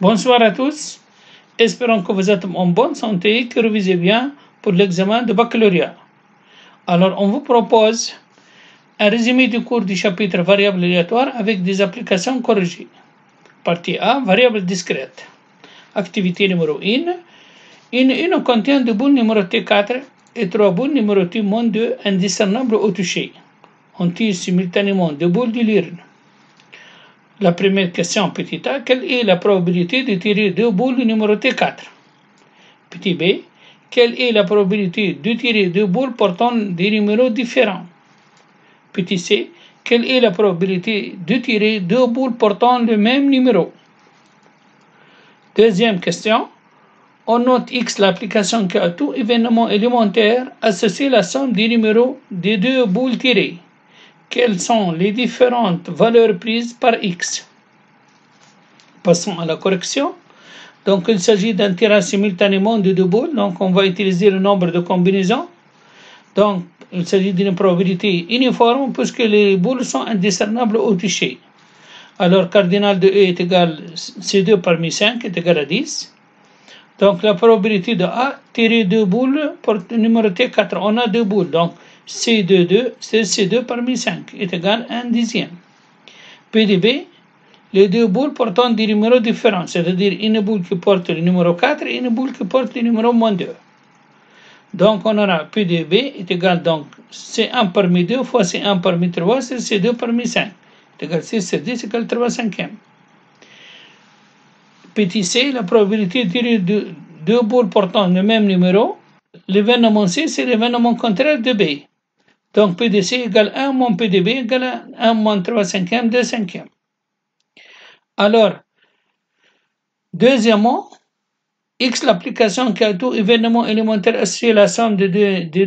Bonsoir à tous, espérons que vous êtes en bonne santé et que vous révisez bien pour l'examen de baccalauréat. Alors, on vous propose un résumé du cours du chapitre variables aléatoires avec des applications corrigées. Partie A, variables discrètes. Activité numéro 1. Une une contient deux boules numérotées 4 et trois boules numérotées -2 indiscernables au toucher. On tire simultanément deux boules de l'urne. La première question, petit a, quelle est la probabilité de tirer deux boules numérotées 4? Petit b, quelle est la probabilité de tirer deux boules portant des numéros différents? Petit c, quelle est la probabilité de tirer deux boules portant le même numéro? Deuxième question, on note X l'application qui à tout événement élémentaire associe la somme des numéros des deux boules tirées. Quelles sont les différentes valeurs prises par X? Passons à la correction. Donc, il s'agit d'un tirage simultanément de deux boules. Donc, on va utiliser le nombre de combinaisons. Donc, il s'agit d'une probabilité uniforme puisque les boules sont indiscernables au toucher. Alors, cardinal de E est égal à C2 parmi 5 est égal à 10. Donc, la probabilité de A tirer deux boules pour numéroter 4. On a deux boules. Donc, C2 c'est C2 parmi 5 est égal à 1 dixième. P de B, les deux boules portant des numéros différents, c'est-à-dire une boule qui porte le numéro 4 et une boule qui porte le numéro -2. Donc, on aura P de B est égal donc C1 parmi 2 fois C1 parmi 3, c'est C2 parmi 5. Est égal 6 sur 10 égale 3 cinquièmes. Petit c, la probabilité de tirer deux boules portant le même numéro. L'événement C, c'est l'événement contraire de B. Donc, P de C égale 1 moins P de B égale à 1 moins 3 cinquièmes, 2 cinquièmes. Alors, deuxièmement, X l'application qui a tout événement élémentaire associé à la somme des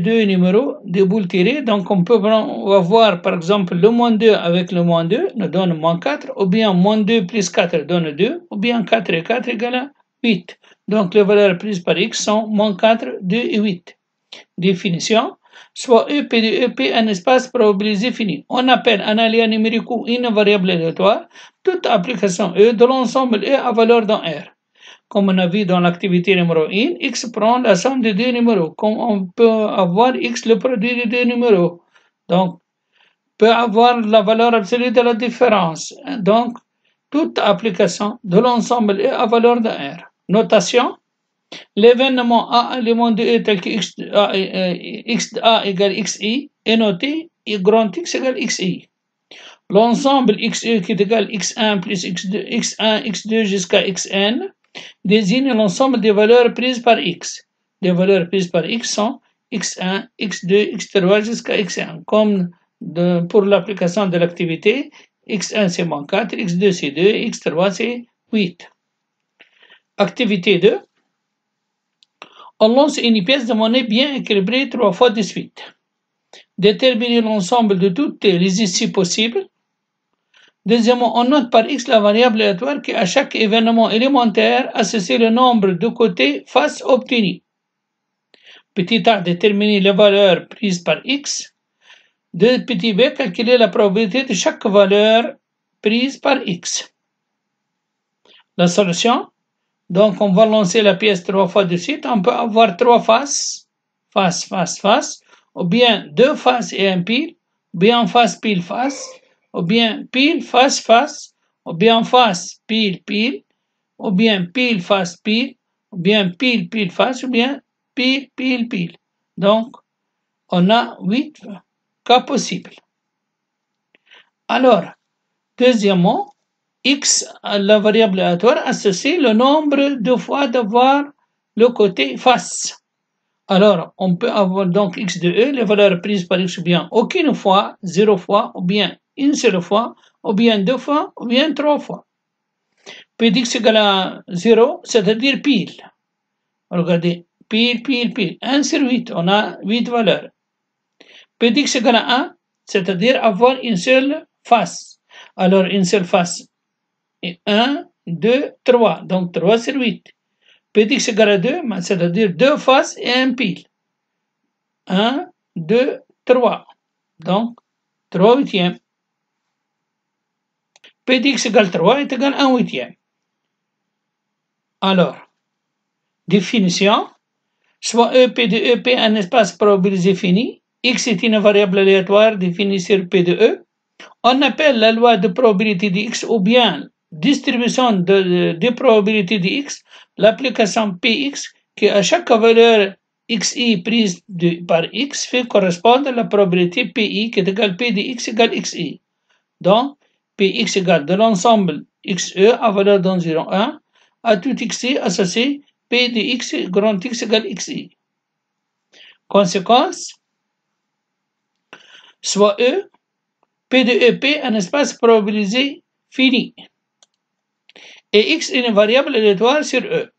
deux numéros des boules tirées. Donc, on va voir par exemple le -2 avec le -2 nous donne -4, ou bien -2 plus 4 donne 2, ou bien 4 et 4 égale à 8. Donc, les valeurs prises par X sont -4, 2 et 8. Définition. Soit E, P de E, P un espace probabilisé fini. On appelle un aléa numérique ou une variable aléatoire toute application E de l'ensemble E à valeur dans R. Comme on a vu dans l'activité numéro 1, X prend la somme des deux numéros. Comme on peut avoir X le produit des deux numéros. Donc, peut avoir la valeur absolue de la différence. Donc, toute application de l'ensemble E à valeur de R. Notation. L'événement A élément de E tel que XA égale XI est noté et grand X égale XI. L'ensemble XE qui est égal X1 plus X2, X1, X2 jusqu'à Xn désigne l'ensemble des valeurs prises par X. Les valeurs prises par X sont X1, X2, X3 jusqu'à Xn. Comme pour l'application de l'activité, X1 c'est -4, X2 c'est 2, X3 c'est 8. Activité 2. On lance une pièce de monnaie bien équilibrée 3 fois de suite. Déterminer l'ensemble de toutes les issues possibles. Deuxièmement, on note par X la variable aléatoire qui à chaque événement élémentaire associe le nombre de côtés face obtenu. Petit a, déterminer les valeurs prises par X. Petit b, calculer la probabilité de chaque valeur prise par X. La solution. Donc, on va lancer la pièce 3 fois de suite. On peut avoir 3 faces, face, face, face, ou bien 2 faces et un pile, ou bien face, pile, face, ou bien pile, face, face, ou bien face, pile, pile, ou bien pile, face, pile, ou bien pile, pile, face, ou bien pile, pile, pile. Donc, on a 8 cas possibles. Alors, deuxièmement, X, la variable aléatoire, associe le nombre de fois d'avoir le côté face. Alors, on peut avoir donc X de E, les valeurs prises par X, ou bien aucune fois, 0 fois, ou bien une seule fois, ou bien 2 fois, ou bien 3 fois. P d'X égale à 0, c'est-à-dire pile. Regardez, pile, pile, pile. 1 sur 8, on a 8 valeurs. P d'X égale à 1, c'est-à-dire avoir une seule face. Alors, une seule face. 1, 2, 3. Donc 3 sur 8. P d'X égale à 2, c'est-à-dire 2 faces et un pile. 1, 2, 3. Donc 3 huitièmes. P d'X égale 3 est égal à 1 huitième. Alors, définition. Soit E, P de E, P un espace probabilisé fini. X est une variable aléatoire définie sur P de E. On appelle la loi de probabilité de X ou bien distribution de probabilité de X l'application Px qui à chaque valeur xi prise par X fait correspondre à la probabilité Pi qui est égale P de X égale xi. Donc, Px égale de l'ensemble xe à valeur d'environ 1 à tout xi associé P de X grand X égale xi. Conséquence, soit E, P de EP un espace probabilisé fini. Et X est une variable aléatoire sur E,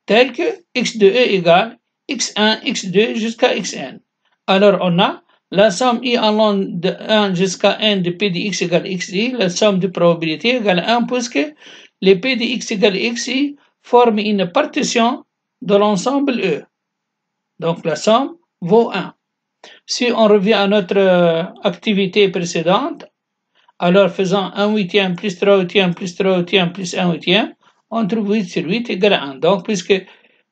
telle que X de E égale X1, X2 jusqu'à Xn. Alors on a la somme I allant de 1 jusqu'à N de P de X égale XI, la somme de probabilité égale 1 puisque les P de X égale XI forment une partition de l'ensemble E. Donc la somme vaut 1. Si on revient à notre activité précédente, alors faisant 1 huitième plus 3 huitièmes plus 3 huitièmes plus 1 huitième, on trouve 8 sur 8 égale à 1. Donc puisque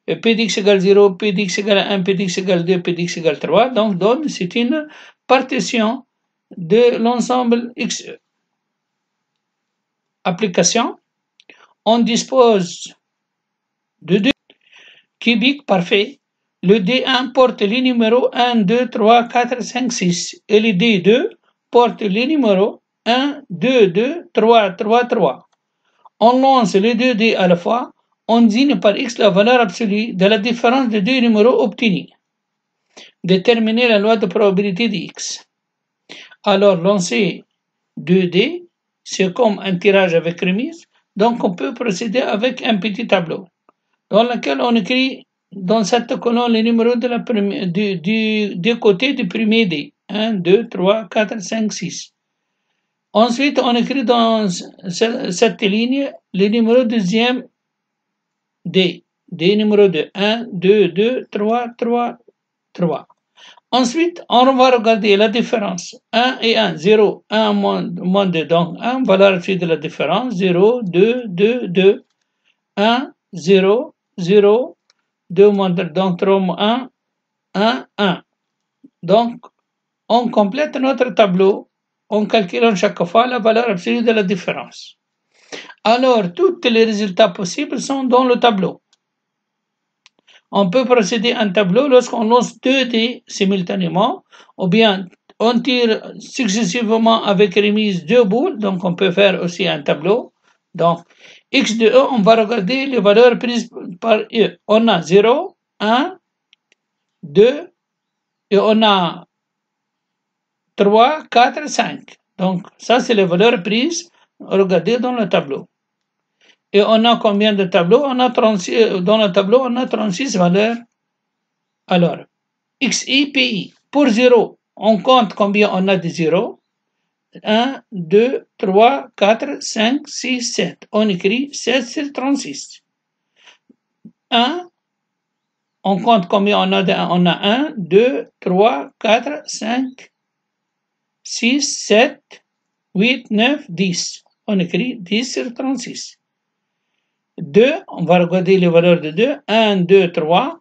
P d'X égale 0, P d'X égale 1, P d'X égale 2, P d'X égale 3, donc c'est une partition de l'ensemble XE. Application, on dispose de deux cubiques parfaits. Le D1 porte les numéros 1, 2, 3, 4, 5, 6 et le D2 porte les numéros 1, 2, 2, 3, 3, 3. On lance les deux dés à la fois, on désigne par X la valeur absolue de la différence des deux numéros obtenus. Déterminer la loi de probabilité de X. Alors, lancer 2 dés, c'est comme un tirage avec remise, donc on peut procéder avec un petit tableau dans lequel on écrit dans cette colonne les numéros de la première, du côté du premier dé. 1, 2, 3, 4, 5, 6. Ensuite, on écrit dans cette ligne les numéros deuxième dé. Dé numéro 2. 1, 2, 2, 3, 3, 3. Ensuite, on va regarder la différence. 1 et 1, 0, 1 moins 2, donc 1, valeur absolue de la différence, 0, 2, 2, 2, 1, 0, 0, 2 moins 2, donc 3 moins 1, 1, 1. Donc, on complète notre tableau en calculant chaque fois la valeur absolue de la différence. Alors, tous les résultats possibles sont dans le tableau. On peut procéder à un tableau lorsqu'on lance 2 dés simultanément, ou bien on tire successivement avec remise 2 boules, donc on peut faire aussi un tableau. Donc, X de E, on va regarder les valeurs prises par E. On a 0, 1, 2, et on a 3, 4, 5. Donc, ça, c'est les valeurs prises, regardez dans le tableau. Et on a combien de tableaux? On a 36, dans le tableau, on a 36 valeurs. Alors, XI, PI. Pour 0, on compte combien on a de 0. 1, 2, 3, 4, 5, 6, 7. On écrit 7 sur 36. 1, on compte combien on a de 1. On a 1, 2, 3, 4, 5, 6, 7, 8, 9, 10. On écrit 10 sur 36. 2, on va regarder les valeurs de 2. 1, 2, 3,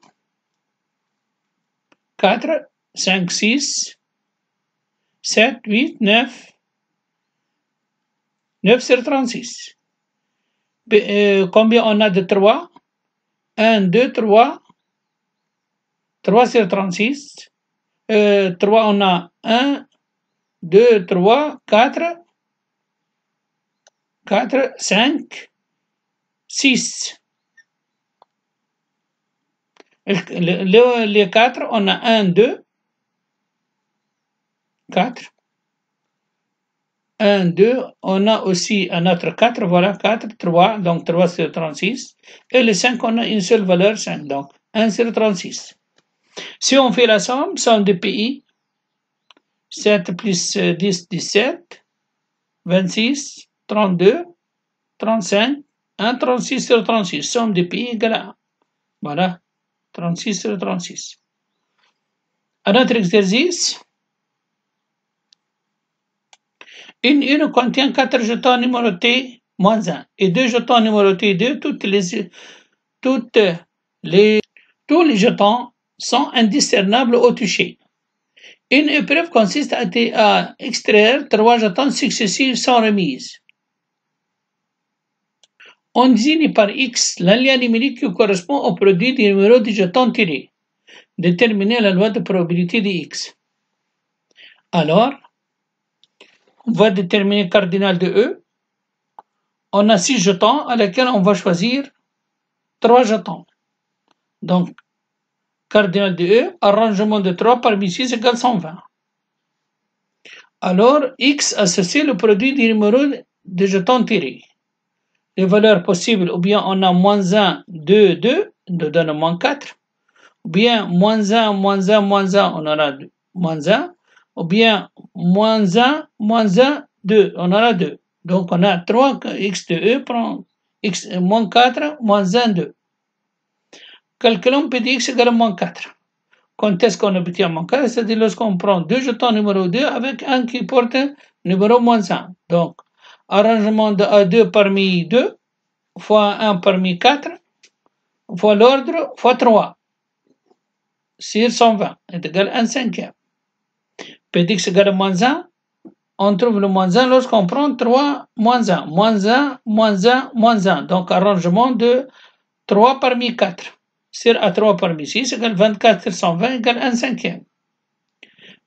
4, 5, 6, 7, 8, 9, 9 sur 36. Combien on a de 3? 1, 2, 3, 3 sur 36. 3, on a 1, 2, 3, 4, 4, 5, 6. Les 4, on a 1, 2, 4. 1, 2, on a aussi un autre 4, voilà 4, 3, donc 3 sur 36. Et les 5, on a une seule valeur, 5, donc 1 sur 36. Si on fait la somme de PI, 7 plus 10, 17, 26, 32, 35, 1, 36 sur 36, somme de PI égale à 1. Voilà, 36 sur 36. Un autre exercice. Une urne contient 4 jetons numérotés -1 et 2 jetons numérotés 2. Toutes les toutes les, tous les jetons sont indiscernables au toucher. Une épreuve consiste à extraire 3 jetons successifs sans remise. On désigne par X la lien numérique qui correspond au produit du numéro du jeton tiré. Déterminer la loi de probabilité de X. Alors, on va déterminer cardinal de E. On a 6 jetons à laquelle on va choisir 3 jetons. Donc, cardinal de E, arrangement de 3 parmi 6 égale 120. Alors, X associe le produit du numéro de jetons tirés. Les valeurs possibles, ou bien on a moins 1, 2, 2, nous donne moins 4. Ou bien moins 1, moins 1, moins 1, on aura moins 1. Ou bien moins 1, moins 1, 2, on aura 2. Donc on a 3, X de E prend X, moins 4, moins 1, 2. Calculons P de X égale moins 4. Quand est-ce qu'on obtient moins 4? C'est-à-dire lorsqu'on prend deux jetons numéro 2 avec un qui porte numéro moins 1. Donc, arrangement de A2 parmi 2, fois 1 parmi 4, fois l'ordre, fois 3. Sur 120 est égal à 1 cinquième. P d'X égale à moins 1. On trouve le moins 1 lorsqu'on prend 3 moins 1. Moins 1, moins 1, moins 1. Donc, arrangement de 3 parmi 4. Sur A3 parmi 6 égale 24 sur 120 égale 1 cinquième.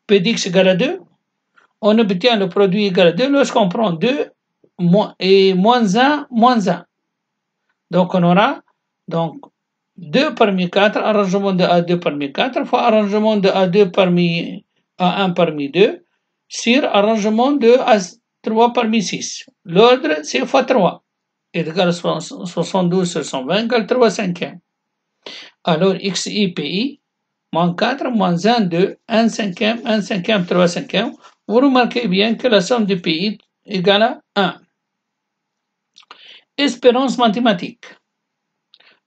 P d'X égale à 2. On obtient le produit égal à 2 lorsqu'on prend 2 et moins 1, moins 1. Donc, on aura donc 2 parmi 4, arrangement de A2 parmi 4, fois arrangement de A2 parmi A1 parmi 2, sur arrangement de A3 parmi 6. L'ordre, c'est fois 3. Est égal à 72 sur 120 égale 3 cinquièmes. Alors, XI, PI, moins 4, moins 1, 2, 1 cinquième, 3 cinquièmes. Vous remarquez bien que la somme de PI égale à 1. Espérance mathématique.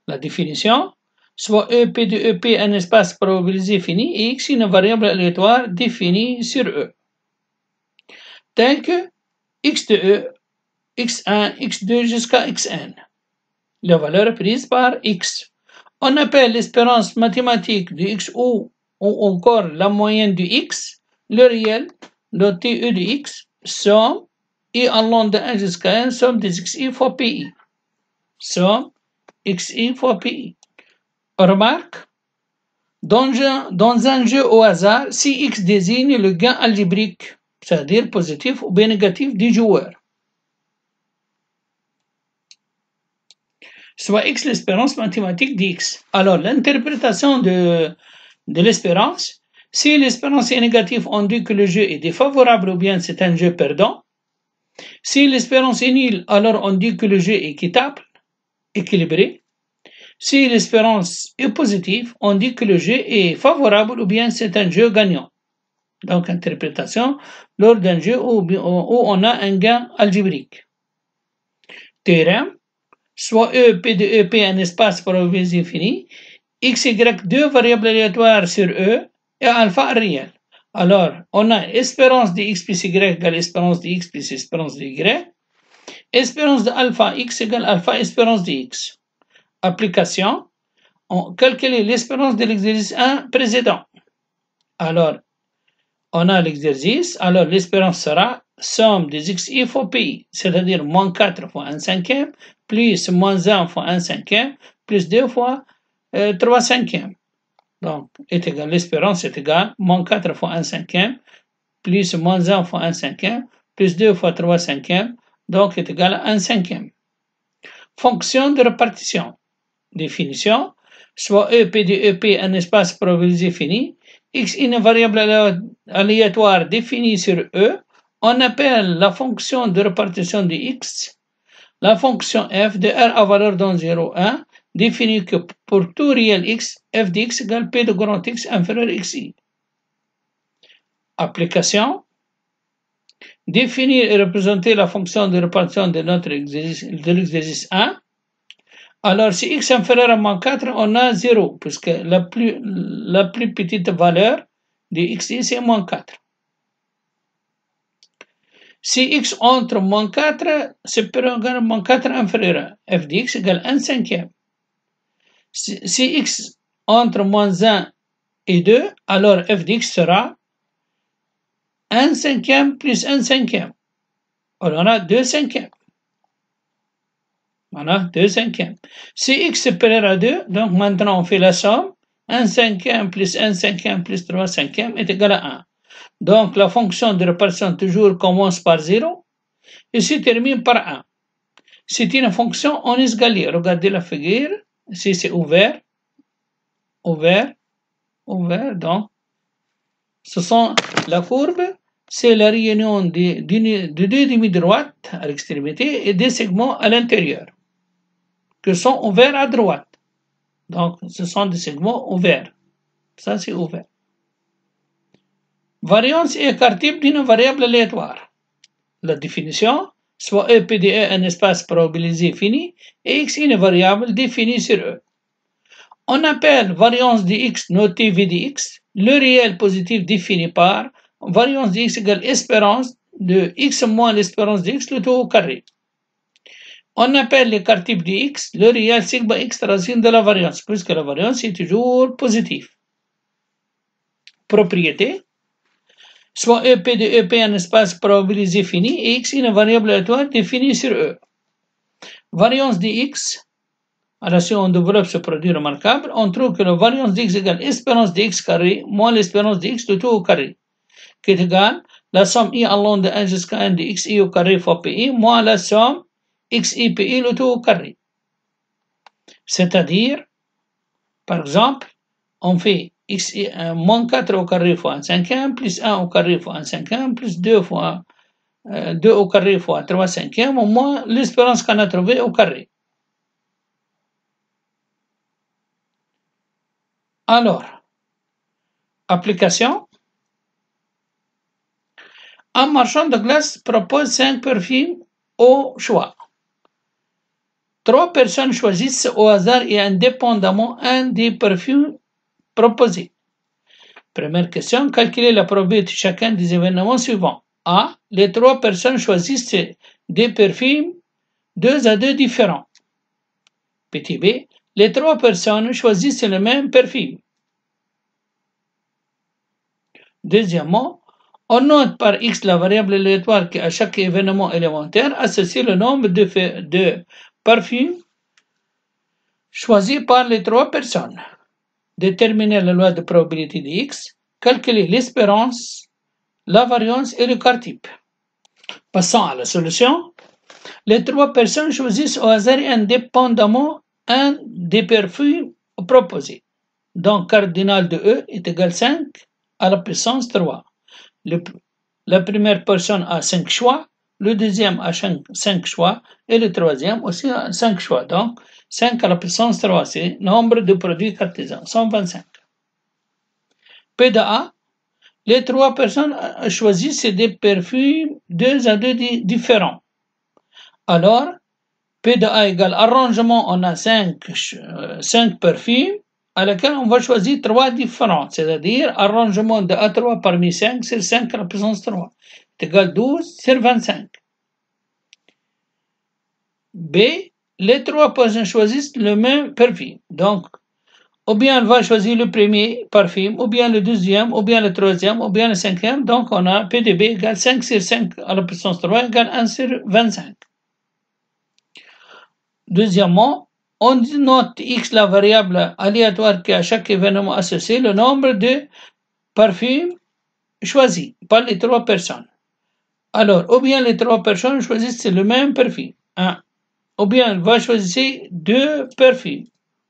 La définition, soit EP de EP un espace probabilisé fini et X une variable aléatoire définie sur E. Tel que X de E, X1, X2 jusqu'à Xn. La valeur prise par X. On appelle l'espérance mathématique de X ou encore la moyenne de X, le réel, le TE de X, somme, et allant de 1 jusqu'à n, somme des XI fois PI. Somme XI fois PI. Remarque, dans un jeu au hasard, si X désigne le gain algébrique, c'est-à-dire positif ou bien négatif du joueur, soit X l'espérance mathématique d'X. Alors, l'interprétation de l'espérance, si l'espérance est négative, on dit que le jeu est défavorable ou bien c'est un jeu perdant. Si l'espérance est nulle, alors on dit que le jeu est équitable, équilibré. Si l'espérance est positive, on dit que le jeu est favorable ou bien c'est un jeu gagnant. Donc, interprétation lors d'un jeu où on a un gain algébrique. Théorème, soit E, P de E, P un espace probabilisé infini, X, Y, deux variables aléatoires sur E et alpha réel. Alors, on a espérance de X plus Y égale espérance de X plus espérance de Y. Espérance de alpha X égale alpha espérance de X. Application, on calcule l'espérance de l'exercice 1 précédent. Alors, on a l'exercice, alors l'espérance sera somme des XI fois PI, c'est-à-dire moins 4 fois 1 cinquième, plus moins 1 fois 1 cinquième, plus 2 fois 3 cinquièmes. Donc, l'espérance est égale moins 4 fois 1 cinquième, plus moins 1 fois 1 cinquième, plus 2 fois 3 cinquièmes, donc est égal à 1 cinquième. Fonction de répartition. Définition, soit EP de EP un espace probabilisé fini, X une variable aléatoire définie sur E, on appelle la fonction de répartition de X la fonction f de R à valeur dans 0, 1, définit que pour tout réel X, f de X égale P de grand X inférieur à XI. Application, définir et représenter la fonction de répartition de l'exercice 1. Alors, si X inférieur à moins 4, on a 0, puisque la plus petite valeur de XI, c'est moins 4. Si X entre moins 4, c'est supérieur à moins 4 inférieur à f de X égale 1 cinquième. Si x entre moins 1 et 2, alors f de x sera 1 cinquième plus 1 cinquième. Alors on a 2 cinquièmes. Voilà, 2 cinquièmes. Si x est supérieur à 2, donc maintenant on fait la somme. 1 cinquième plus 1 cinquième plus 3 cinquièmes est égal à 1. Donc la fonction de répartition toujours commence par 0 et se termine par 1. C'est une fonction en escalier. Regardez la figure. Ici c'est ouvert, ouvert, ouvert. Donc ce sont la courbe, c'est la réunion de deux demi-droites à l'extrémité et des segments à l'intérieur qui sont ouverts à droite. Donc, ce sont des segments ouverts. Ça, c'est ouvert. Variance et écart type d'une variable aléatoire. La définition, soit E P de E un espace probabilisé fini et X une variable définie sur E. On appelle variance de X notée V de X le réel positif défini par variance de X égale espérance de X moins l'espérance de X le tout au carré. On appelle l'écart type de x le réel sigma x racine de la variance, puisque la variance est toujours positive. Propriété, soit EP de EP un espace probabilisé fini et x une variable aléatoire définie sur E. Variance de x, alors si on développe ce produit remarquable, on trouve que la variance de x égale espérance de x carré moins l'espérance de x le tout au carré, qui est égale la somme i allant de 1 jusqu'à 1 de xi au carré fois pi moins la somme xi pi le tout au carré. C'est-à-dire, par exemple, on fait x moins 4 au carré fois 1 cinquième, plus 1 au carré fois 1 cinquième, plus 2 fois 2 au carré fois 3 cinquièmes, au moins l'espérance qu'on a trouvée au carré. Alors, application. Un marchand de glace propose 5 parfums au choix. 3 personnes choisissent au hasard et indépendamment un des parfums proposés. Première question, calculez la probabilité de chacun des événements suivants. A. Les 3 personnes choisissent des parfums 2 à 2 différents. Petit b. Les 3 personnes choisissent le même parfum. Deuxièmement, on note par x la variable aléatoire qui à chaque événement élémentaire associe le nombre de parfums choisis par les 3 personnes. Déterminer la loi de probabilité de x, calculer l'espérance, la variance et l'écart type. Passons à la solution. Les 3 personnes choisissent au hasard indépendamment un des parfums proposés. Donc, cardinal de E est égal à 5 à la puissance 3. La première personne a 5 choix, le deuxième a 5 choix et le troisième aussi a 5 choix. Donc, 5 à la puissance 3, c'est nombre de produits cartésiens, 125. P de A, les 3 personnes choisissent des parfums 2 à 2 différents. Alors, P de A égale arrangement, on a 5 parfums à laquelle on va choisir 3 différents, c'est-à-dire arrangement de A3 parmi 5 sur 5 à la puissance 3 est égal à 12 sur 25. B, les 3 personnes choisissent le même parfum. Donc, ou bien on va choisir le premier parfum, ou bien le deuxième, ou bien le troisième, ou bien le cinquième. Donc, on a P de B égale 5 sur 5 à la puissance 3 égale 1 sur 25. Deuxièmement, on note x la variable aléatoire qui à chaque événement associé le nombre de parfums choisis par les 3 personnes. Alors, ou bien les 3 personnes choisissent le même parfum, 1, ou bien elle va choisir 2 parfums,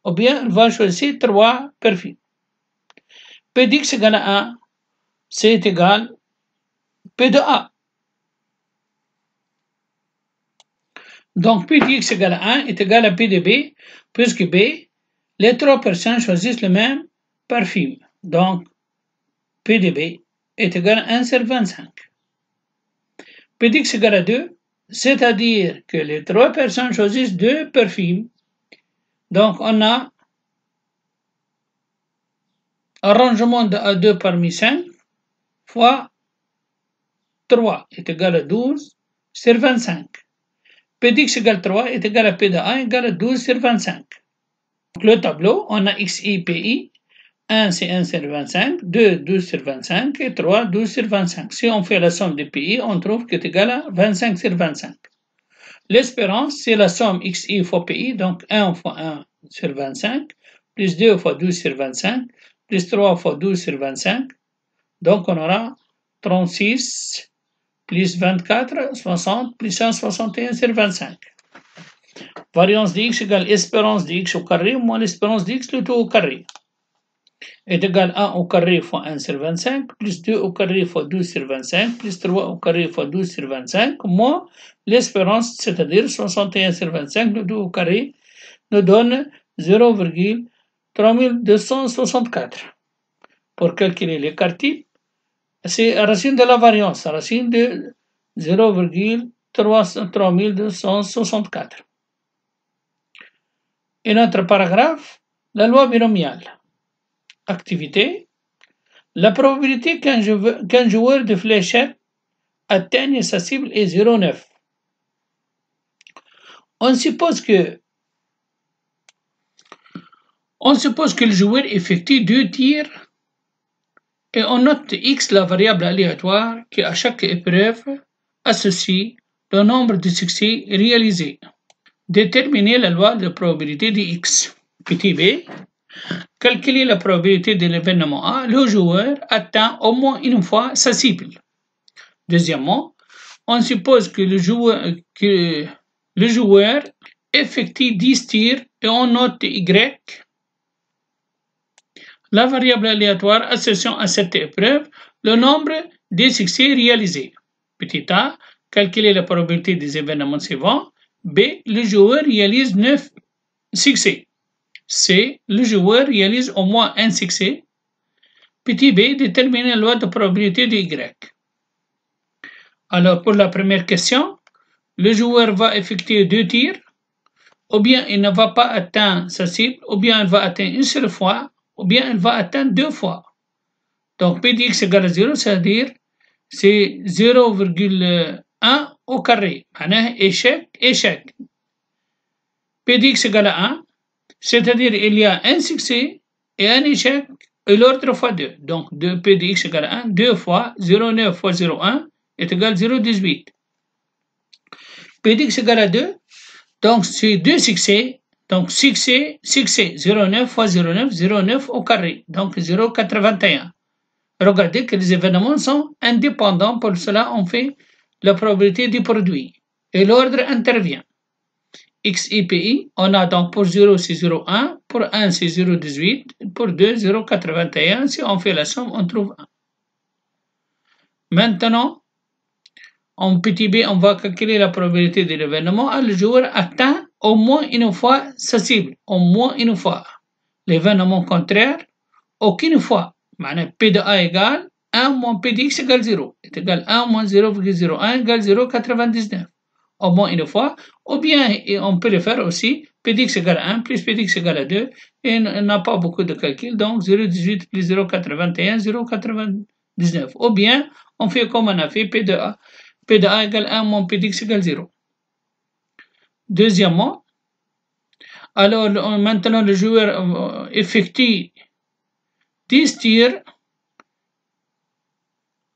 ou bien elle va choisir 3 parfums. P d'x égale à 1, c'est égal P de A. Donc, P d'x égale à 1 est égal à P de B, puisque B, les 3 personnes choisissent le même parfum. Donc, P de B est égal à 1 sur 25. P d'x égale à 2, c'est-à-dire que les 3 personnes choisissent 2 parfums. Donc, on a arrangement de A2 parmi 5 fois 3 est égal à 12 sur 25. P d'x égale 3 est égal à P de A égale à 12 sur 25. Le tableau, on a XI, PI. 1, c'est 1 sur 25, 2, 12 sur 25 et 3, 12 sur 25. Si on fait la somme des PI, on trouve que c'est égal à 25 sur 25. L'espérance, c'est la somme XI fois PI, donc 1 fois 1 sur 25, plus 2 fois 12 sur 25, plus 3 fois 12 sur 25. Donc on aura 36 plus 24, 60, plus 161 sur 25. Variance de x égale espérance de x au carré moins l'espérance de x le tout au carré. Est égal à 1 au carré fois 1 sur 25, plus 2 au carré fois 12 sur 25, plus 3 au carré fois 12 sur 25, moins l'espérance, c'est-à-dire 61 sur 25, le tout au carré, nous donne 0,3264. Pour calculer l'écart type, c'est la racine de la variance, la racine de 0,3264. Et notre paragraphe, la loi binomiale. Activité. La probabilité qu'un joueur de fléchette atteigne sa cible est 0,9. On suppose que le joueur effectue 2 tirs et on note x, la variable aléatoire, qui à chaque épreuve associe le nombre de succès réalisés. Déterminer la loi de probabilité de x. Petit b. Calculer la probabilité de l'événement A. Le joueur atteint au moins une fois sa cible. Deuxièmement, on suppose que le joueur effectue 10 tirs et on note y, la variable aléatoire associant à cette épreuve le nombre de succès réalisés. Petit a, calculer la probabilité des événements suivants. B, le joueur réalise 9 succès. C, le joueur réalise au moins un succès. Petit b, déterminer la loi de probabilité de y. Alors, pour la première question, le joueur va effectuer 2 tirs, ou bien il ne va pas atteindre sa cible, ou bien il va atteindre une seule fois, ou bien il va atteindre 2 fois. Donc, P de x égale à 0, c'est-à-dire c'est 0,1 au carré. معناها échec. P de x égale à 1, c'est-à-dire il y a un succès et un échec, et l'ordre fois 2. Donc, 2 P de x égale à 1, 2 fois 0,9 fois 0,1 est égal à 0,18. P de x égale à 2, donc c'est 2 succès, donc succès, 0,9 fois 0,9, 0,9 au carré, donc 0,81. Regardez que les événements sont indépendants, pour cela on fait la probabilité du produit. Et l'ordre intervient. XIPI, on a donc pour 0 c'est 0,1, pour 1 c'est 0,18, pour 2 0,81. Si on fait la somme, on trouve 1. Maintenant, en petit b, on va calculer la probabilité de l'événement. Le joueur atteint au moins une fois sa cible, au moins une fois. L'événement contraire, aucune fois. معناه P de A égale 1 moins P de X égale 0. Est égal 1 moins 0,01 égale 0,99. Au moins une fois. Ou bien on peut le faire aussi. P de X égale 1 plus P de X égale 2. Et on n'a pas beaucoup de calcul. Donc 0,18 plus 0,81, 0,99. Ou bien on fait comme on a fait P de A. P de A égale 1 moins P de X égale 0. Deuxièmement, alors maintenant le joueur effectue 10 tirs.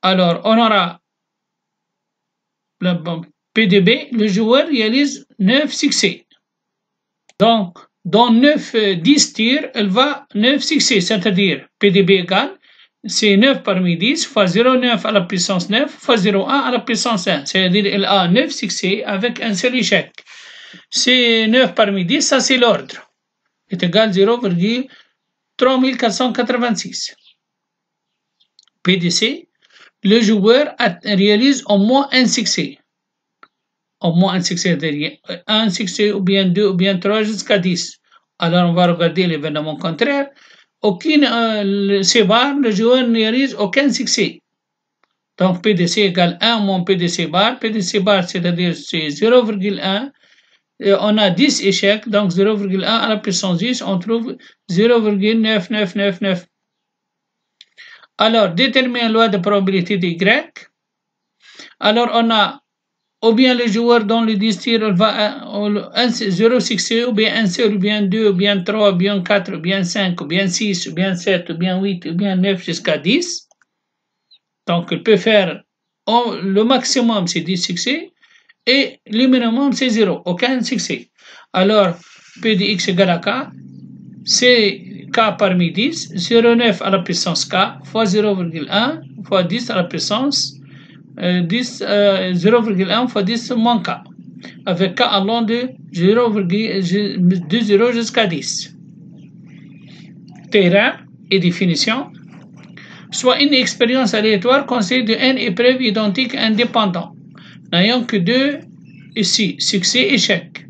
Alors, on aura le PDB, le joueur réalise 9 succès. Donc, dans 10 tirs, elle va 9 succès, c'est-à-dire PDB égale, c'est 9 parmi 10 fois 0,9 à la puissance 9 fois 0,1 à la puissance 1. C'est-à-dire elle a 9 succès avec un seul échec. C'est 9 parmi 10, ça c'est l'ordre. Est égal 0,3486. PDC, le joueur réalise au moins un succès. Au moins un succès ou bien 2 ou bien 3 jusqu'à 10. Alors on va regarder l'événement contraire. Aucune C-bar, le joueur ne réalise aucun succès. Donc PDC égale 1 moins PDC bar. PDC bar, c'est-à-dire c'est 0,1. On a 10 échecs, donc 0,1 à la puissance 10, on trouve 0,9999. Alors, déterminer la loi de probabilité de Y. Alors, on a ou bien le joueur dont le 10 tirs va 0 succès, ou bien 1 seul, ou bien 2, ou bien 3, ou bien 4, ou bien 5, ou bien 6, ou bien 7, ou bien 8, ou bien 9 jusqu'à 10. Donc il peut faire le maximum c'est 10 succès et le minimum c'est 0, aucun succès. Alors P de x égale à K, c'est K parmi 10, 0,9 à la puissance K fois 0,1 fois 10 à la puissance 0,1 fois 10 moins K, avec K allant de 0 jusqu'à 10. Terrain et définition. Soit une expérience aléatoire constituée de n épreuves identiques indépendantes, n'ayant que deux ici, succès, échec.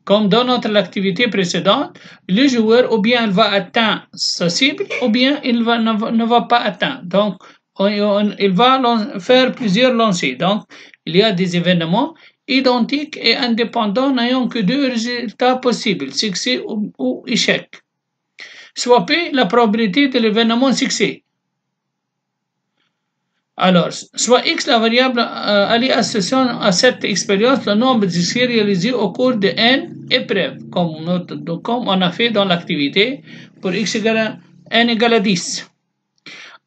Comme dans notre activité précédente, le joueur ou bien il va atteindre sa cible ou bien il ne va pas atteindre. Donc, il va faire plusieurs lancers. Donc, il y a des événements identiques et indépendants n'ayant que deux résultats possibles, succès ou échec. Soit P, la probabilité de l'événement succès. Alors, soit X, la variable allie associée à cette expérience le nombre de succès réalisés au cours de n épreuves, comme on a fait dans l'activité pour X égale à n égale à 10.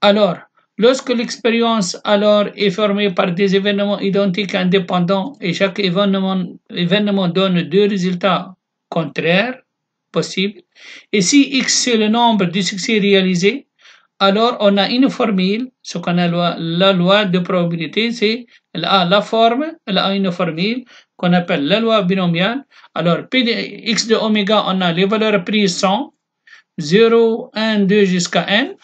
Alors, lorsque l'expérience alors est formée par des événements identiques indépendants et chaque événement donne deux résultats contraires possibles, et si X c'est le nombre de succès réalisés, alors on a une formule, ce qu'on a la loi de probabilité, c'est la forme, elle a une formule qu'on appelle la loi binomiale. Alors P de x de oméga, on a les valeurs prises sont 0, 1, 2 jusqu'à n,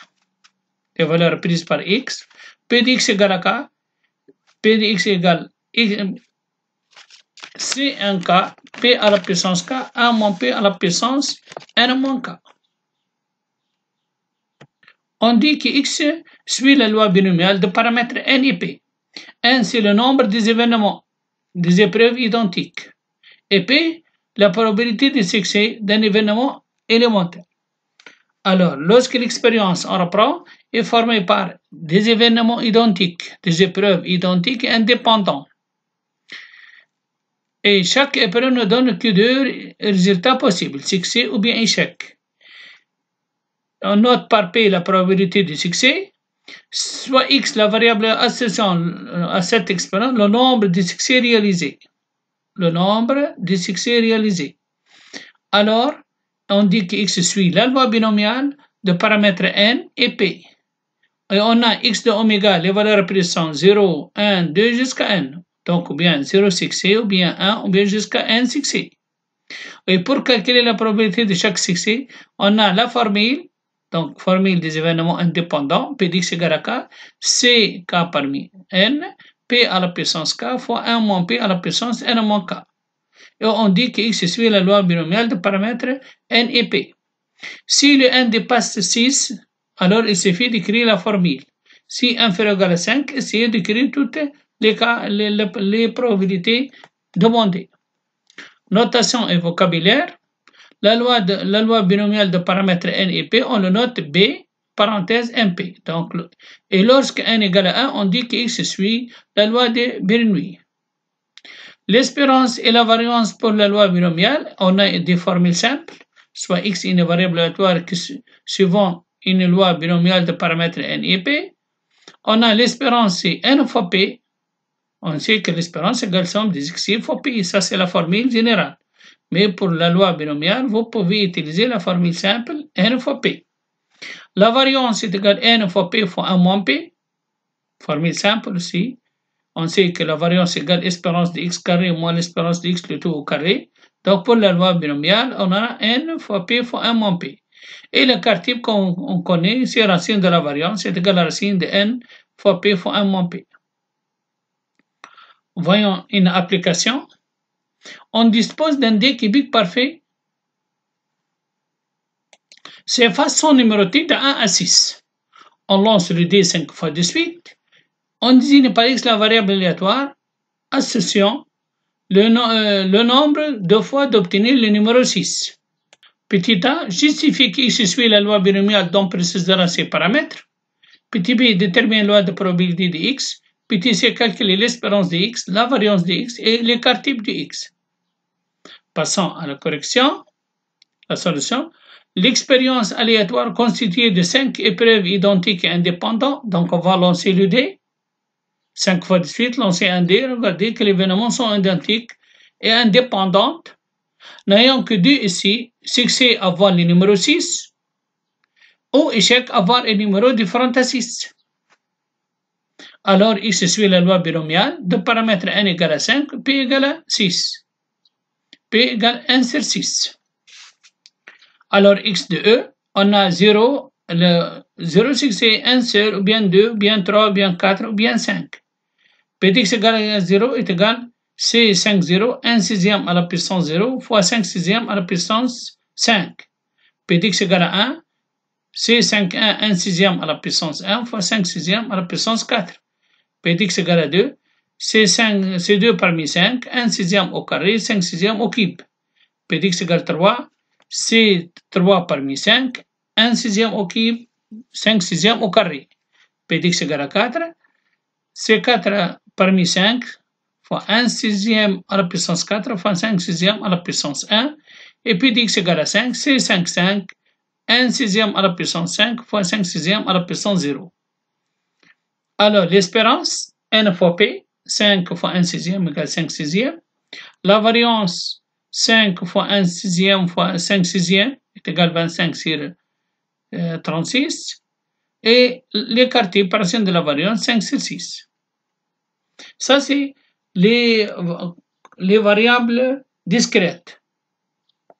les valeurs prises par x. P de x égale à k, P de x égale c'est un k, P à la puissance k, 1 moins P à la puissance n moins k. On dit que x suit la loi binomiale de paramètres n et p. N, c'est le nombre des événements, des épreuves identiques. Et p, la probabilité de succès d'un événement élémentaire. Alors, lorsque l'expérience, on reprend, est formée par des événements identiques, des épreuves identiques et indépendantes. Et chaque épreuve ne donne que deux résultats possibles, succès ou bien échec. On note par P la probabilité de succès, soit X la variable associée à cette expérience, le nombre de succès réalisés. Le nombre de succès réalisés. Alors, on dit que X suit la loi binomiale de paramètres N et P. Et on a X de oméga, les valeurs prises sont 0, 1, 2 jusqu'à N. Donc, ou bien 0 succès, ou bien 1, ou bien jusqu'à N succès. Et pour calculer la probabilité de chaque succès, on a la formule, donc formule des événements indépendants, P d'X égale à K, C K parmi N, P à la puissance K fois 1 moins P à la puissance N moins K. Et on dit que X suit la loi binomiale de paramètres N et P. Si le N dépasse 6, alors il suffit d'écrire la formule. Si inférieur ou égal à 5, essayez d'écrire toutes les probabilités demandées. Notation et vocabulaire. La loi binomiale de paramètres n et p, on le note b, parenthèse mp. Donc, et lorsque n égale à 1, on dit que x suit la loi de Bernoulli. L'espérance et la variance pour la loi binomiale, on a des formules simples, soit x une variable aléatoire suivant une loi binomiale de paramètres n et p. On a l'espérance, c'est n fois p. On sait que l'espérance égale somme des x fois p. Ça, c'est la formule générale. Mais pour la loi binomiale, vous pouvez utiliser la formule simple n fois p. La variance est égale n fois p fois 1 moins p. Formule simple aussi. On sait que la variance est égale espérance de x carré moins l'espérance de x le tout au carré. Donc pour la loi binomiale, on a n fois p fois 1 moins p. Et le quartier qu'on connaît, c'est la racine de la variance, c'est égal à la racine de n fois p fois 1 moins p. Voyons une application. On dispose d'un dé cubique parfait. Ses faces sont numérotées de 1 à 6. On lance le dé 5 fois de suite. On désigne par x la variable aléatoire associant le nombre de fois d'obtenir le numéro 6. Petit a justifie qu'il suit la loi binomiale dont précisera ses paramètres. Petit b détermine la loi de probabilité de x. Petit c, calculer l'espérance de x, la variance de x et l'écart type de x. Passons à la correction, la solution. L'expérience aléatoire constituée de 5 épreuves identiques et indépendantes, donc on va lancer le dé. 5 fois de suite, lancer un dé, regardez que les événements sont identiques et indépendants. N'ayant que 2 ici, succès avoir le numéro 6 ou échec avoir un numéro différent à 6. Alors, x suit la loi binomiale de paramètre n égale à 5, p égale à 6. P égale 1 sur 6. Alors, x de e, on a 0, le 0 succès, 1 sur, ou bien 2, ou bien 3, ou bien 4, ou bien 5. P d'x égale à 0 est égal c 5 0, 1 sixième à la puissance 0 fois 5 sixième à la puissance 5. P d'x égale à 1, c 5 1, 1 sixième à la puissance 1 fois 5 sixième à la puissance 4. P d'x égale à 2, c'est 2 parmi 5, 1 sixième au carré, 5 sixième au cube. P d'x égale 3, c'est 3 parmi 5, 1 sixième au cube, 5 sixième au carré. P d'x égale à 4, c'est 4 parmi 5 fois 1 sixième à la puissance 4 fois 5 sixième à la puissance 1. Et puis d'x égale à 5, c'est 5 5, 1 sixième à la puissance 5 fois 5 sixième à la puissance 0. Alors, l'espérance, n fois p, 5 fois 1 sixième égale 5 sixième. La variance, 5 fois 1 sixième fois 5 sixième est égal à 25 sur 36. Et l'écart type par de la variance, 5 sur 6. Ça, c'est les variables discrètes.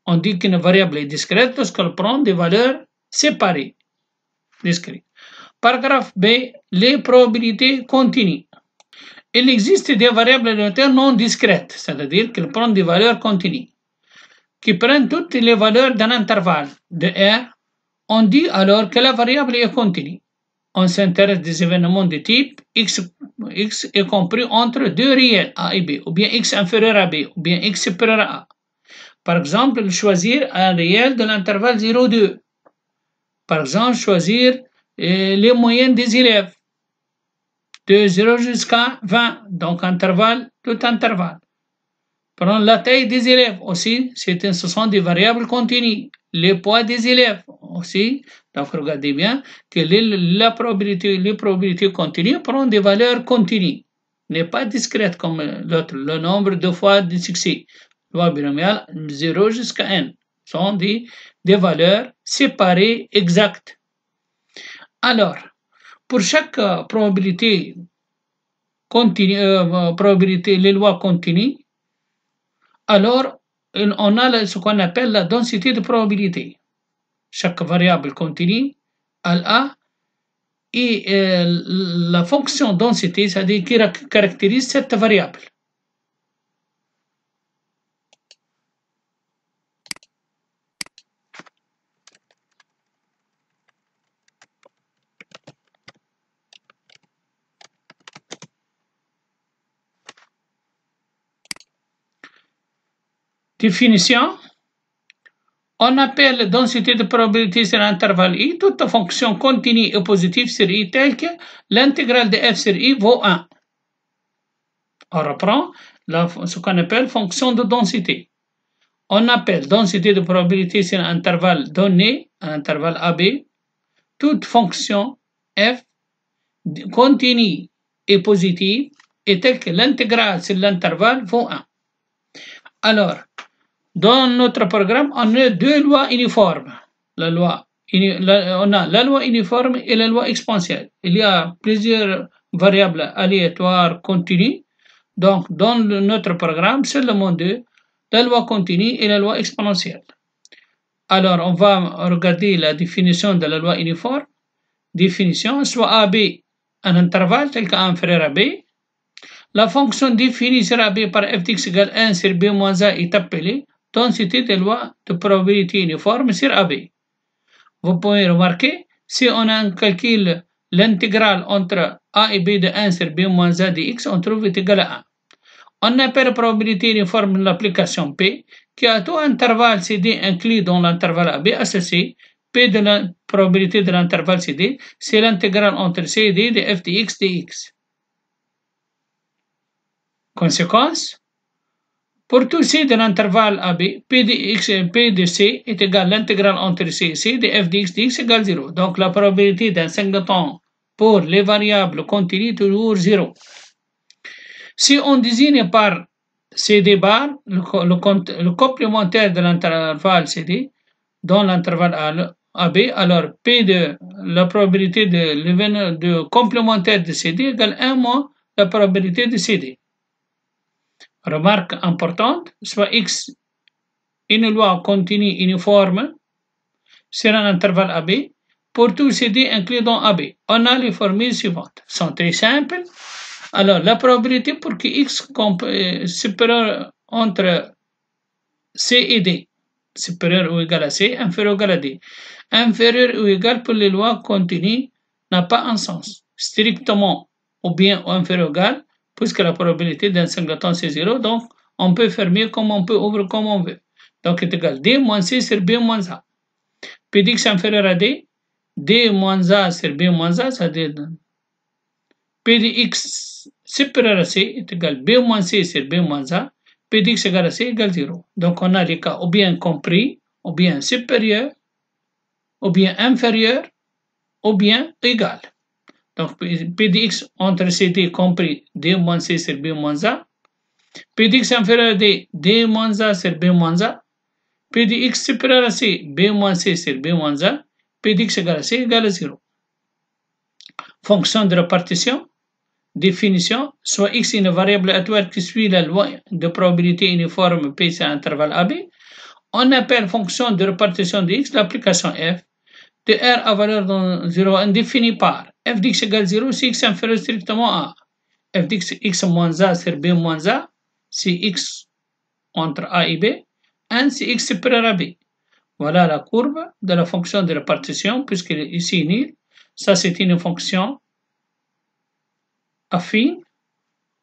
On dit qu'une variable est discrète lorsqu'elle prend des valeurs séparées. Discrètes. Paragraphe B, les probabilités continues. Il existe des variables aléatoires non discrètes, c'est-à-dire qu'elles prennent des valeurs continues, qui prennent toutes les valeurs d'un intervalle de R. On dit alors que la variable est continue. On s'intéresse des événements de type x est compris entre deux réels A et B, ou bien x inférieur à B, ou bien x supérieur à A. Par exemple, choisir un réel de l'intervalle 0,2. Par exemple, choisir les moyennes des élèves de 0 jusqu'à 20, donc intervalle, tout intervalle. Prendre la taille des élèves aussi, ce sont des variables continues. Les poids des élèves aussi, donc regardez bien que les probabilités continues prennent des valeurs continues, n'est pas discrète comme l'autre. Le nombre de fois de succès, loi binomiale 0 jusqu'à n, sont des valeurs séparées exactes. Alors, pour chaque probabilité continue, les lois continues, alors on a ce qu'on appelle la densité de probabilité. Chaque variable continue, elle a et la fonction densité, c'est-à-dire qui caractérise cette variable. Définition. On appelle densité de probabilité sur l'intervalle i toute fonction continue et positive sur i telle que l'intégrale de f sur i vaut 1. On reprend ce qu'on appelle fonction de densité. On appelle densité de probabilité sur un intervalle donné, un intervalle AB, toute fonction f continue et positive est telle que l'intégrale sur l'intervalle vaut 1. Alors, dans notre programme, on a deux lois uniformes. On a la loi uniforme et la loi exponentielle. Il y a plusieurs variables aléatoires continues. Donc, dans notre programme, seulement deux, la loi continue et la loi exponentielle. Alors, on va regarder la définition de la loi uniforme. Définition, soit AB, un intervalle tel qu'A inférieur à B. La fonction définie sur AB par f d'x égale 1 sur B moins A est appelée densité des lois de probabilité uniforme sur AB. Vous pouvez remarquer, si on calcule l'intégrale entre A et B de 1 sur B moins A de x, on trouve est égal à 1. On appelle probabilité uniforme de l'application P, qui a tout intervalle CD inclus dans l'intervalle AB associé. P de la probabilité de l'intervalle CD, c'est l'intégrale entre CD de f de x dx. Conséquence, pour tout C de l'intervalle AB, P de C est égal à l'intégrale entre C et C de f de x égale 0. Donc la probabilité d'un singleton pour les variables continue est toujours 0. Si on désigne par CD bar le complémentaire de l'intervalle CD dans l'intervalle AB, alors P de la probabilité de complémentaire de CD égale 1 moins la probabilité de CD. Remarque importante, soit X une loi continue uniforme sur un intervalle AB pour tout CD inclus dans AB. On a les formules suivantes. Elles sont très simples. Alors, la probabilité pour que X supérieur entre C et D, supérieur ou égal à C, inférieur ou égal à D, inférieur ou égal pour les lois continues n'a pas un sens. Strictement ou bien ou inférieur ou égal, puisque la probabilité d'un singleton c'est 0, donc on peut fermer comme on peut ouvrir comme on veut. Donc est égal D moins C sur B moins A. P d'X inférieur à D, D moins A sur B moins A, ça donne P de X supérieur à C est égal à B moins C sur B moins A, P de X égale à C égale 0. Donc on a les cas ou bien compris, ou bien supérieur, ou bien inférieur, ou bien égal. Donc P de X entre C et D compris D moins C sur B moins A, P de X inférieur à D, D moins A sur B moins A, P de X supérieur à C, B moins C sur B moins A, P de X égale à C égale à 0. Fonction de répartition. Définition, soit X est une variable aléatoire qui suit la loi de probabilité uniforme P sur intervalle AB, on appelle fonction de répartition de X l'application F de R à valeur de 0 indéfinie par f d'X égale 0 si X inférieur strictement à f d'X X moins A sur B moins A si X entre A et B, 1 si X supérieur à B. Voilà la courbe de la fonction de répartition puisqu'elle est ici nulle. Ça c'est une fonction affine,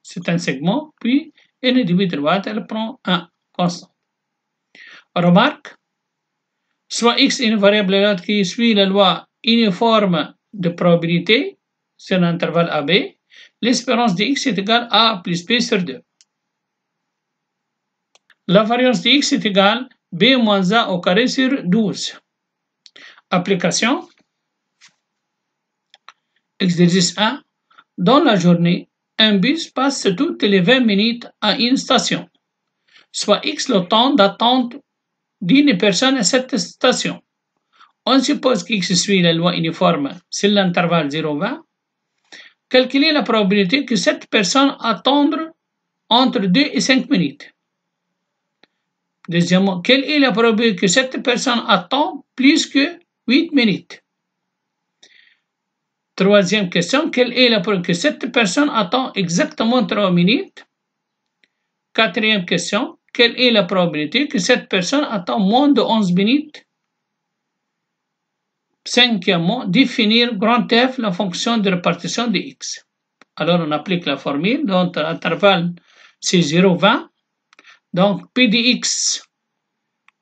c'est un segment, puis une début droite, elle prend un constant. Remarque, soit X est une variable qui suit la loi uniforme de probabilité sur l'intervalle AB, l'espérance de X est égale à A plus B sur 2. La variance de X est égale B moins A au carré sur 12. Application. Exercice 1. Dans la journée, un bus passe toutes les 20 minutes à une station, soit X le temps d'attente d'une personne à cette station. On suppose qu'X suit la loi uniforme sur l'intervalle 0,20. Calculez la probabilité que cette personne attende entre 2 et 5 minutes. Deuxièmement, quelle est la probabilité que cette personne attend plus que 8 minutes? Troisième question, quelle est la probabilité que cette personne attend exactement 3 minutes? Quatrième question, quelle est la probabilité que cette personne attend moins de 11 minutes? Cinquièmement, définir grand F la fonction de répartition de X. Alors on applique la formule, donc l'intervalle c'est 0,20. Donc P de X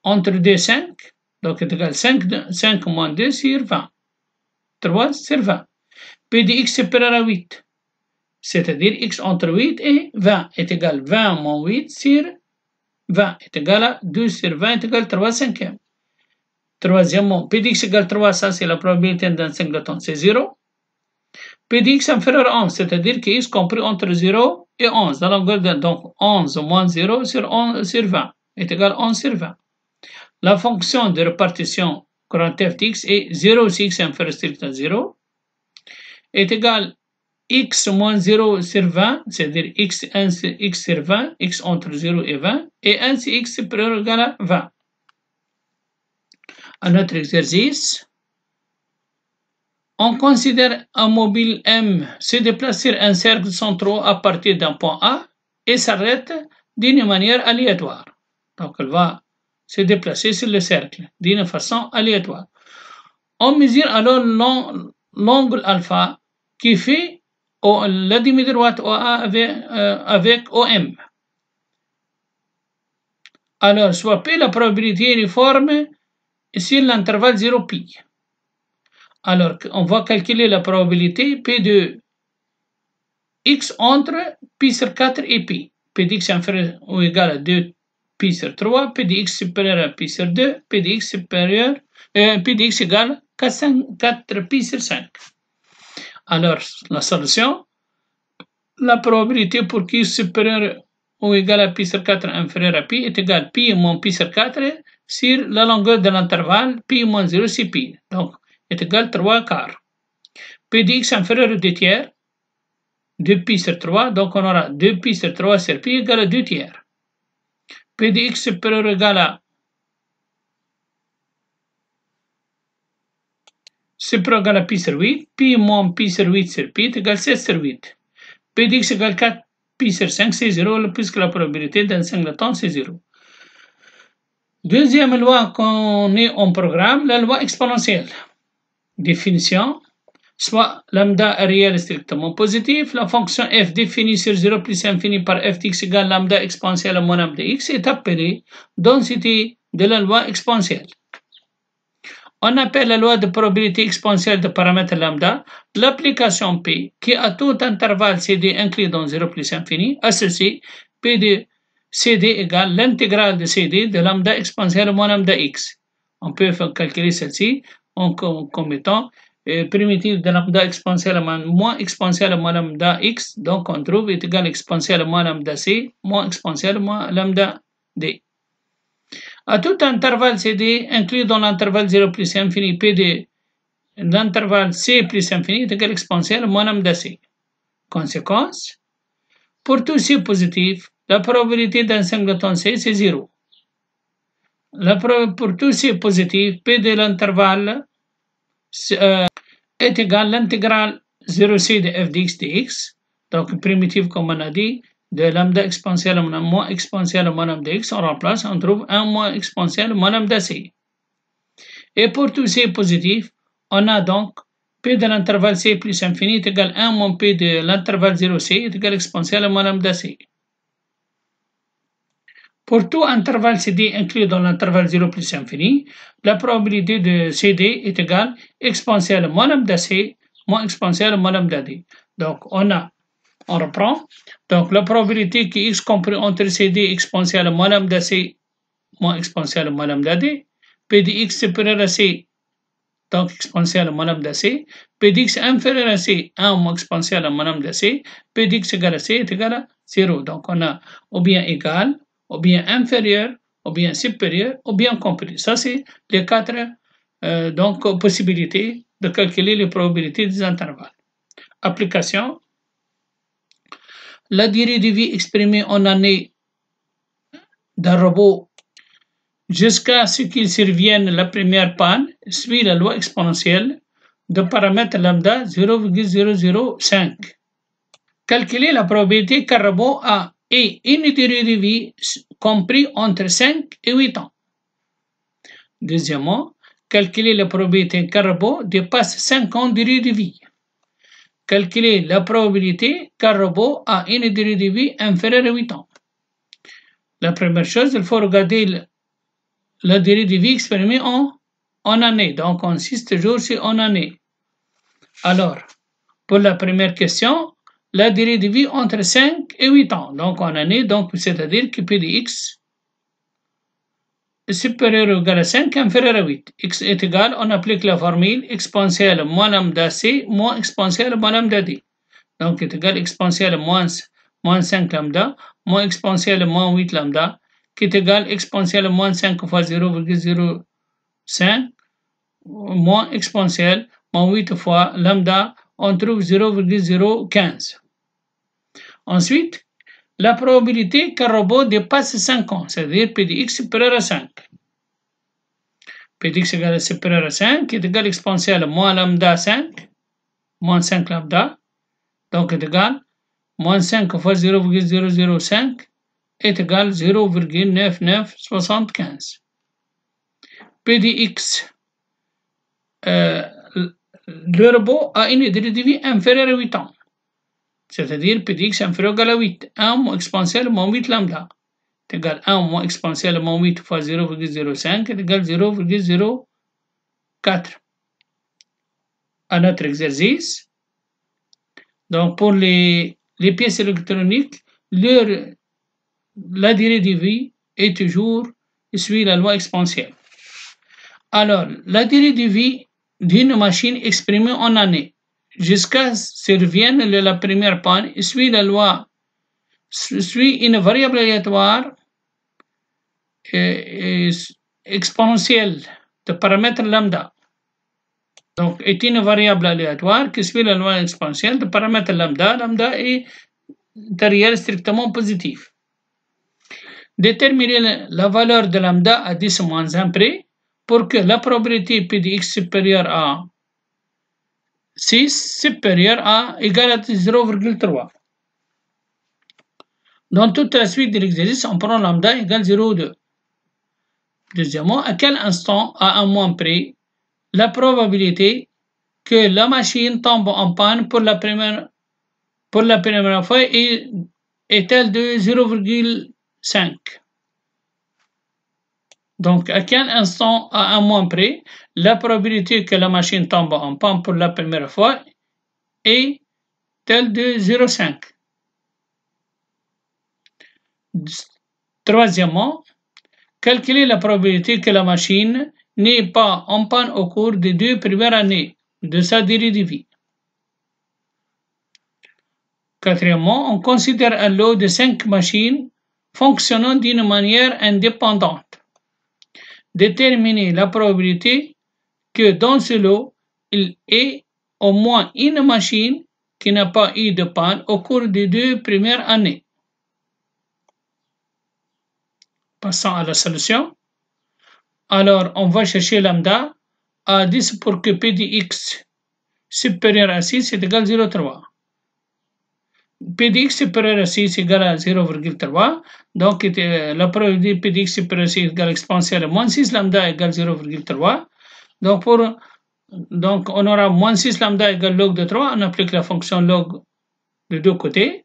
entre 2 et 5, donc est égal à 5 moins 2 sur 20. 3 sur 20. P de X supérieur à 8, c'est-à-dire X entre 8 et 20 est égal à 20 moins 8 sur 20 est égal à 2 sur 20 est égal à 3 cinquièmes. Troisièmement, P de X égale 3, ça c'est la probabilité d'un singleton, c'est 0. P de X inférieur à 11, c'est-à-dire que X compris entre 0 et 11, la longueur donc 11 moins 0 sur 20 est égal à 11 sur 20. La fonction de répartition grand F de X est 0 si X inférieur strictement à 0 est égal X moins 0 sur 20, c'est-à-dire X1 sur 20, X entre 0 et 20, et 1 si X supérieur ou égal à 20. À notre exercice, on considère un mobile M se déplacer sur un cercle central à partir d'un point A et s'arrête d'une manière aléatoire. Donc elle va se déplacer sur le cercle d'une façon aléatoire. On mesure alors l'angle alpha qui fait la demi-droite OA avec OM. Alors, soit P la probabilité uniforme sur l'intervalle 0 pi. Alors, on va calculer la probabilité P de X entre pi sur 4 et pi. P de x inférieur ou égal à 2 pi sur 3, P de x supérieur à pi sur 2, P de x supérieur, P de x égale 4 pi sur 5. Alors, la solution, la probabilité pour q supérieur ou égal à pi sur 4 inférieur à pi est égale à pi moins pi sur 4 sur la longueur de l'intervalle pi moins 0 c'est pi. Donc, est égal à 3 quarts. P de x inférieur à 2 tiers, 2 pi sur 3, donc on aura 2 pi sur 3 sur pi égale à 2 tiers. P de x supérieur égal à supérieur égal à pi sur 8, pi moins pi sur 8 sur pi est égal à 7 sur 8. P de x égale 4 pi sur 5 c'est 0 puisque la probabilité d'un singleton c'est 0. Deuxième loi qu'on est en programme, la loi exponentielle. Définition, soit lambda est réel strictement positif, la fonction f définie sur 0 plus infini par f de x égale lambda exponentielle moins lambda x est appelée densité de la loi exponentielle. On appelle la loi de probabilité exponentielle de paramètre lambda l'application P qui à tout intervalle CD inclus dans 0 plus infini associé P de CD égale l'intégrale de CD de lambda exponentielle moins lambda x. On peut calculer celle-ci en mettant primitive de lambda exponentielle moins exponentielle moins lambda x, donc on trouve est égal exponentielle moins lambda c moins exponentielle moins lambda d. À tout intervalle CD inclus dans l'intervalle 0 plus infini P de l'intervalle C plus infini est égal exponentielle moins lambda C. Conséquence, pour tout C positif, la probabilité d'un singleton C c'est 0. Pour tout C positif, P de l'intervalle est égal à l'intégrale 0C de f de x dx, donc primitive comme on a dit, de lambda exponentielle moins exponentielle moins lambda x, on remplace, on trouve 1 moins exponentielle moins lambda c. Et pour tout c positif, on a donc p de l'intervalle c plus infini est égal à 1 moins p de l'intervalle 0c est égal à exponentielle moins lambda c. Pour tout intervalle CD inclus dans l'intervalle 0 plus infini, la probabilité de CD est égale à exponentielle moins lambda c moins exponentielle moins lambda d. Donc on reprend. Donc la probabilité que x compris entre CD exponentielle moins lambda c moins exponentielle moins lambda d, P de x supérieur à c, donc exponentielle moins lambda c, P de x inférieur à c, 1 moins exponentielle moins lambda c, P de x égale à c est égal à 0. Donc on a ou bien égal, ou bien inférieur, ou bien supérieur, ou bien compris. Ça c'est les 4 possibilités de calculer les probabilités des intervalles. Application. La durée de vie exprimée en années d'un robot jusqu'à ce qu'il survienne la première panne suit la loi exponentielle de paramètre lambda 0,005. Calculer la probabilité qu'un robot ait une durée de vie comprise entre 5 et 8 ans. Deuxièmement, calculer la probabilité qu'un robot dépasse 5 ans de durée de vie. Calculer la probabilité qu'un robot a une durée de vie inférieure à 8 ans. La première chose, il faut regarder la durée de vie exprimée en années. Donc, on insiste toujours sur en années. Alors, pour la première question, la durée de vie entre 5 et 8 ans. Donc, en années, donc c'est-à-dire que P de x est supérieur ou égal à 5, inférieur à 8. X est égal, on applique la formule exponentielle moins lambda c moins exponentielle moins lambda d. Donc, est égal exponentielle moins 5 lambda moins exponentielle moins 8 lambda qui est égal exponentielle moins 5 fois 0,05 moins exponentielle moins 8 fois lambda, on trouve 0,015. Ensuite, la probabilité qu'un robot dépasse 5 ans, c'est-à-dire P de x supérieur à 5. P de x égale supérieur à 5 est égal exponentielle moins lambda 5, moins 5 lambda, donc est égal moins 5 fois 0,005 est égal 0,9975. P de x, le robot a une durée de vie inférieure à 8 ans. C'est-à-dire P de x inférieur ou égal à 8. 1 moins exponentielle moins 8 lambda est égal à 1 moins exponentielle moins 8 fois 0,05 est égal à 0,04. À notre exercice, donc pour les pièces électroniques, leur la durée de vie est toujours suit la loi exponentielle. Alors, la durée de vie d'une machine exprimée en années jusqu'à survienne la première panne suit la loi, suit une variable aléatoire exponentielle de paramètre lambda. Donc, est une variable aléatoire qui suit la loi exponentielle de paramètre lambda. Lambda est réel strictement positif. Déterminer la valeur de lambda à 10 moins 1 près pour que la probabilité P de x supérieure à 6 supérieure à égale à 0,3. Dans toute la suite de l'exercice, on prend lambda égale 0,2. Deuxièmement, à quel instant, à un moins près, la probabilité que la machine tombe en panne pour la première fois est-elle de 0,5. Donc, à quel instant, à un moins près, la probabilité que la machine tombe en panne pour la première fois est-elle de 0,5. Troisièmement, calculer la probabilité que la machine n'est pas en panne au cours des 2 premières années de sa durée de vie. Quatrièmement, on considère un lot de 5 machines fonctionnant d'une manière indépendante. Déterminer la probabilité que dans ce lot, il y ait au moins une machine qui n'a pas eu de panne au cours des 2 premières années. Passons à la solution. Alors, on va chercher lambda à 10 pour que P de x supérieur à 6 est égal à 0,3. P de x supérieur à 6 est égal à 0,3. Donc, la probabilité P de x supérieur à 6 est égal à exponentielle de moins 6 lambda égale 0,3. Donc, on aura moins 6 lambda égale log de 3. On applique la fonction log de deux côtés.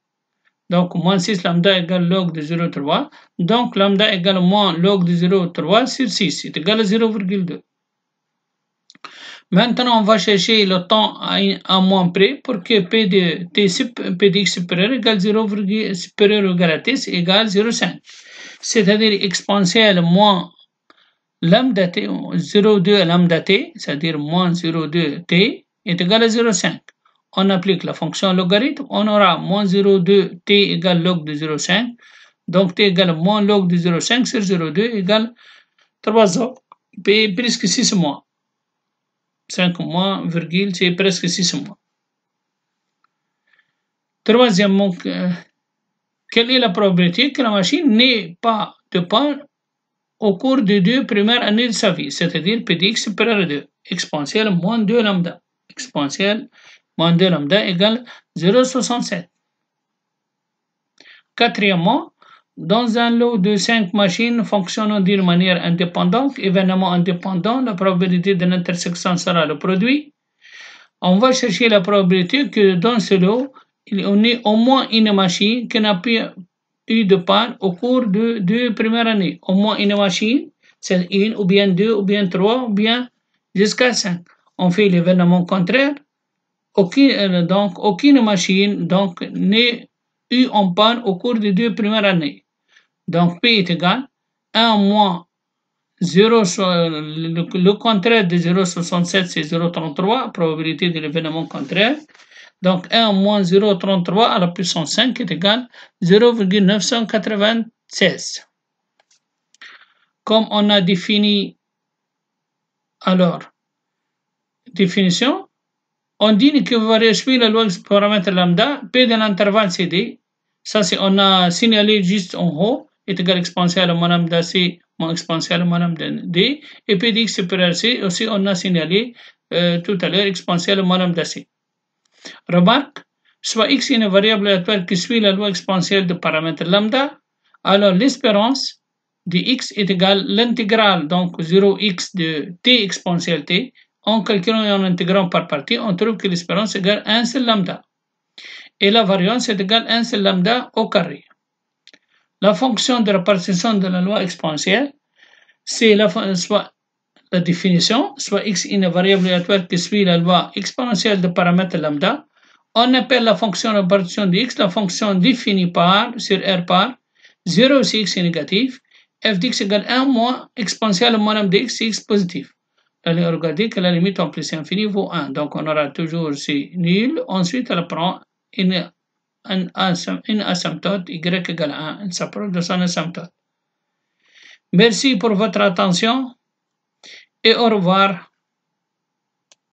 Donc, moins 6 lambda égale log de 0,3. Donc, lambda égale moins log de 0,3 sur 6 est égal à 0,2. Maintenant, on va chercher le temps à moins près pour que P de x supérieur égale 0, supérieur ou égal à t égale 0,5. C'est-à-dire exponentielle moins lambda t, 0,2 lambda t, c'est-à-dire moins 0,2 t est égal à 0,5. On applique la fonction logarithme, on aura moins 0,2 t égale log de 0,5. Donc t égale moins log de 0,5 sur 0,2 égale 3 ans, p presque 6 mois. 5 mois, virgule, c'est presque 6 mois. Troisièmement, quelle est la probabilité que la machine n'ait pas de panne au cours des 2 premières années de sa vie, c'est-à-dire P de x supérieur à 2, exponentielle moins 2 lambda. Exponentielle moins 2 lambda égale 0,67. Quatrièmement, dans un lot de 5 machines fonctionnant d'une manière indépendante, événement indépendant, la probabilité de l'intersection sera le produit. On va chercher la probabilité que dans ce lot, il y ait au moins une machine qui n'a pas eu de panne au cours de 2 premières années. Au moins une machine, c'est une ou bien 2 ou bien 3 ou bien jusqu'à 5. On fait l'événement contraire. Aucune machine n'est eu en panne au cours des 2 premières années. Donc P est égal à 1 moins 0, le contraire de 0,67 c'est 0,33, probabilité de l'événement contraire. Donc 1 moins 0,33 à la puissance 5 est égal à 0,996. Comme on a défini, alors, définition, on dit que va suivre la loi du paramètre lambda, P de l'intervalle CD, ça c'est on a signalé juste en haut, est égal à exponentielle moins lambda C moins exponentielle moins lambda D, et P de x supérieur à C, aussi on a signalé tout à l'heure exponentielle moins lambda C. Remarque, soit x est une variable aléatoire qui suit la loi exponentielle de paramètre lambda, alors l'espérance de x est égale l'intégrale, donc 0x de t exponentielle t. En calculant et en intégrant par partie, on trouve que l'espérance est égale à 1 seul lambda. Et la variance est égale à 1 seul lambda au carré. La fonction de répartition de la loi exponentielle, c'est soit la définition, soit x est une variable aléatoire qui suit la loi exponentielle de paramètre lambda. On appelle la fonction de répartition de x la fonction définie par, sur R par, 0 si x est négatif, f d'x égale 1 moins exponentielle moins lambda x si x positif. Allez, regardez que la limite en plus infini vaut 1. Donc, on aura toujours c'est nul. Ensuite, elle prend une asymptote y égale 1. Elle s'approche de son asymptote. Merci pour votre attention et au revoir.